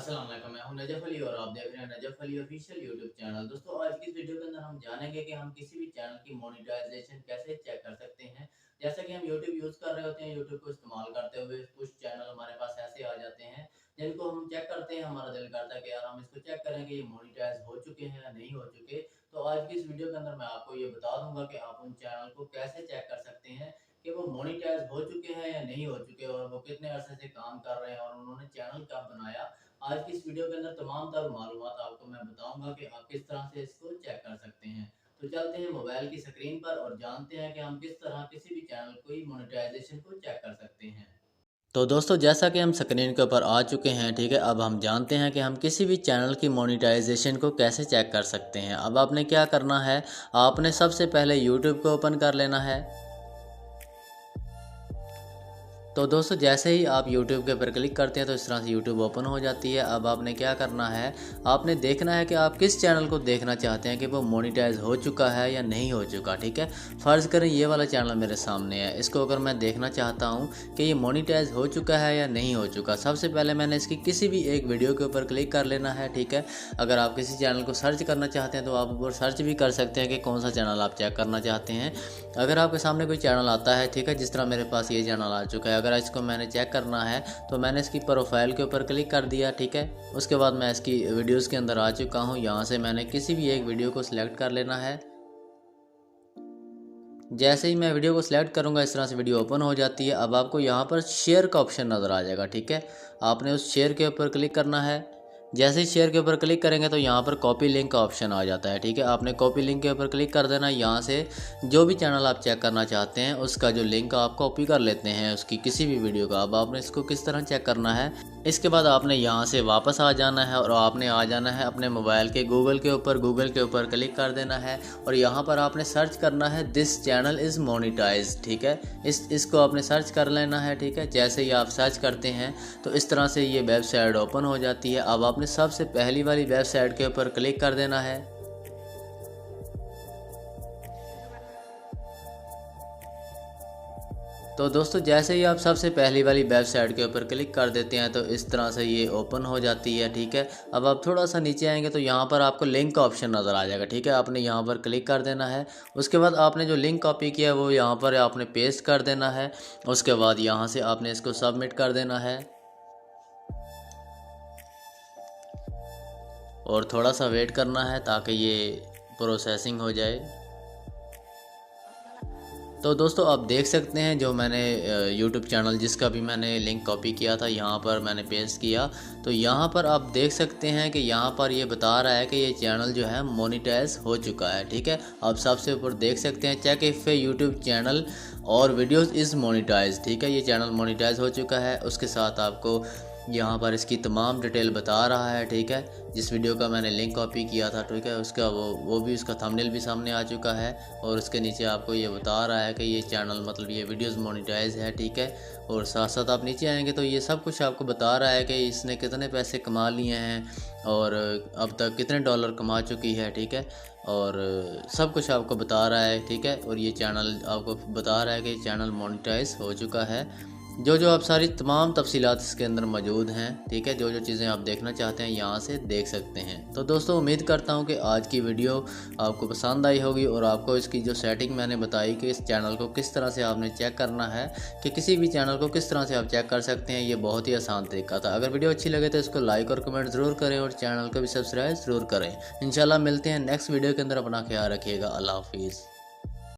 अस्सलाम वालेकुम, मैं हूं नजफ अली और आप देख रहे हैं Najaf Ali official YouTube channel. दोस्तों, आज की इस वीडियो के अंदर हम जानेंगे कि हम किसी भी चैनल की मोनेटाइजेशन कैसे चेक कर सकते हैं। जैसा कि हम यूट्यूब यूज़ कर रहे होते हैं, यूट्यूब को इस्तेमाल करते हुए कुछ चैनल हमारे पास ऐसे आ जाते हैं जिनको हम चेक करते हैं। हमारा दिल करता है कि यार हम इसको चेक करें कि ये मोनेटाइज हो चुके हैं या नहीं हो चुके। तो आज की इस वीडियो के अंदर मैं आपको ये बता दूंगा कि आप उन चैनल को कैसे चेक कर सकते हैं कि वो मोनेटाइज हो चुके हैं या नहीं हो चुके, और वो कितने अरसे से काम कर रहे हैं और उन्होंने चैनल कब बनाया। आज की इस वीडियो के अंदर तमाम तर मालूमात आपको मैं बताऊंगा कि आप किस तरह से इसको चेक कर सकते हैं। तो चलते हैं मोबाइल की स्क्रीन पर और जानते हैं कि हम किस तरह किसी भी चैनल को मोनेटाइजेशन को चेक कर सकते हैं। तो दोस्तों, जैसा कि हम स्क्रीन के ऊपर आ चुके हैं, ठीक है। अब हम जानते हैं कि हम किसी भी चैनल की मोनेटाइजेशन को कैसे चेक कर सकते हैं। अब आपने क्या करना है, आपने सबसे पहले यूट्यूब को ओपन कर लेना है। तो दोस्तों, जैसे ही आप YouTube के ऊपर क्लिक करते हैं तो इस तरह से YouTube ओपन हो जाती है। अब आपने क्या करना है, आपने देखना है कि आप किस चैनल को देखना चाहते हैं कि वो मोनेटाइज हो चुका है या नहीं हो चुका, ठीक है। फ़र्ज़ करें ये वाला चैनल मेरे सामने है, इसको अगर मैं देखना चाहता हूँ कि ये मोनेटाइज हो चुका है या नहीं हो चुका, सबसे पहले मैंने इसकी किसी भी एक वीडियो के ऊपर क्लिक कर लेना है, ठीक है। अगर आप किसी चैनल को सर्च करना चाहते हैं तो आप ऊपर सर्च भी कर सकते हैं कि कौन सा चैनल आप चेक करना चाहते हैं। अगर आपके सामने कोई चैनल आता है, ठीक है, जिस तरह मेरे पास ये चैनल आ चुका है, अगर इसको मैंने चेक करना है तो मैंने इसकी प्रोफाइल के ऊपर क्लिक कर दिया, ठीक है। उसके बाद मैं इसकी वीडियोस के अंदर आ चुका हूँ। यहाँ से मैंने किसी भी एक वीडियो को सिलेक्ट कर लेना है। जैसे ही मैं वीडियो को सिलेक्ट करूँगा इस तरह से वीडियो ओपन हो जाती है। अब आपको यहाँ पर शेयर का ऑप्शन नज़र आ जाएगा, ठीक है। आपने उस शेयर के ऊपर क्लिक करना है। जैसे ही शेयर के ऊपर क्लिक करेंगे तो यहाँ पर कॉपी लिंक का ऑप्शन आ जाता है, ठीक है। आपने कॉपी लिंक के ऊपर क्लिक कर देना। यहाँ से जो भी चैनल आप चेक करना चाहते हैं उसका जो लिंक आप कॉपी कर लेते हैं उसकी किसी भी वीडियो का। अब आपने इसको किस तरह चेक करना है, इसके बाद आपने यहाँ से वापस आ जाना है और आपने आ जाना है अपने मोबाइल के गूगल के ऊपर क्लिक कर देना है और यहाँ पर आपने सर्च करना है दिस चैनल इज़ मोनेटाइज, ठीक है। इसको आपने सर्च कर लेना है, ठीक है। जैसे ही आप सर्च करते हैं तो इस तरह से ये वेबसाइट ओपन हो जाती है। अब आपने सबसे पहली वाली वेबसाइट के ऊपर क्लिक कर देना है। तो दोस्तों, जैसे ही आप सबसे पहली वाली वेबसाइट के ऊपर क्लिक कर देते हैं तो इस तरह से ये ओपन हो जाती है, ठीक है। अब आप थोड़ा सा नीचे आएंगे तो यहाँ पर आपको लिंक का ऑप्शन नज़र आ जाएगा, ठीक है। आपने यहाँ पर क्लिक कर देना है। उसके बाद आपने जो लिंक कॉपी किया है वो यहाँ पर आपने पेस्ट कर देना है। उसके बाद यहाँ से आपने इसको सबमिट कर देना है और थोड़ा सा वेट करना है ताकि ये प्रोसेसिंग हो जाए। तो दोस्तों, आप देख सकते हैं जो मैंने यूट्यूब चैनल जिसका भी मैंने लिंक कॉपी किया था यहाँ पर मैंने पेस्ट किया। तो यहाँ पर आप देख सकते हैं कि यहाँ पर ये बता रहा है कि ये चैनल जो है मोनेटाइज हो चुका है, ठीक है। आप सबसे ऊपर देख सकते हैं चेक इफ़ यूट्यूब चैनल और वीडियोज़ इज़ मोनेटाइज, ठीक है। ये चैनल मोनेटाइज हो चुका है। उसके साथ आपको यहाँ पर इसकी तमाम डिटेल बता रहा है, ठीक है। जिस वीडियो का मैंने लिंक कॉपी किया था, ठीक है, उसका वो भी उसका थंबनेल भी सामने आ चुका है और उसके नीचे आपको ये बता रहा है कि ये चैनल मतलब ये वीडियोस मोनेटाइज है, ठीक है। और साथ साथ आप नीचे आएंगे तो ये सब कुछ आपको बता रहा है कि इसने कितने पैसे कमा लिए हैं और अब तक कितने डॉलर कमा चुकी है, ठीक है। और सब कुछ आपको बता रहा है, ठीक है। और ये चैनल आपको बता रहा है कि चैनल मोनेटाइज हो चुका है। जो आप सारी तमाम तफसीलात इसके अंदर मौजूद हैं, ठीक है। जो चीज़ें आप देखना चाहते हैं यहाँ से देख सकते हैं। तो दोस्तों, उम्मीद करता हूँ कि आज की वीडियो आपको पसंद आई होगी और आपको इसकी जो सेटिंग मैंने बताई कि इस चैनल को किस तरह से आपने चेक करना है, कि किसी भी चैनल को किस तरह से आप चेक कर सकते हैं, ये बहुत ही आसान तरीका था। अगर वीडियो अच्छी लगे तो इसको लाइक और कमेंट ज़रूर करें और चैनल को भी सब्सक्राइब ज़रूर करें। इंशाल्लाह मिलते हैं नेक्स्ट वीडियो के अंदर। अपना ख्याल रखिएगा। अल्लाह हाफिज़।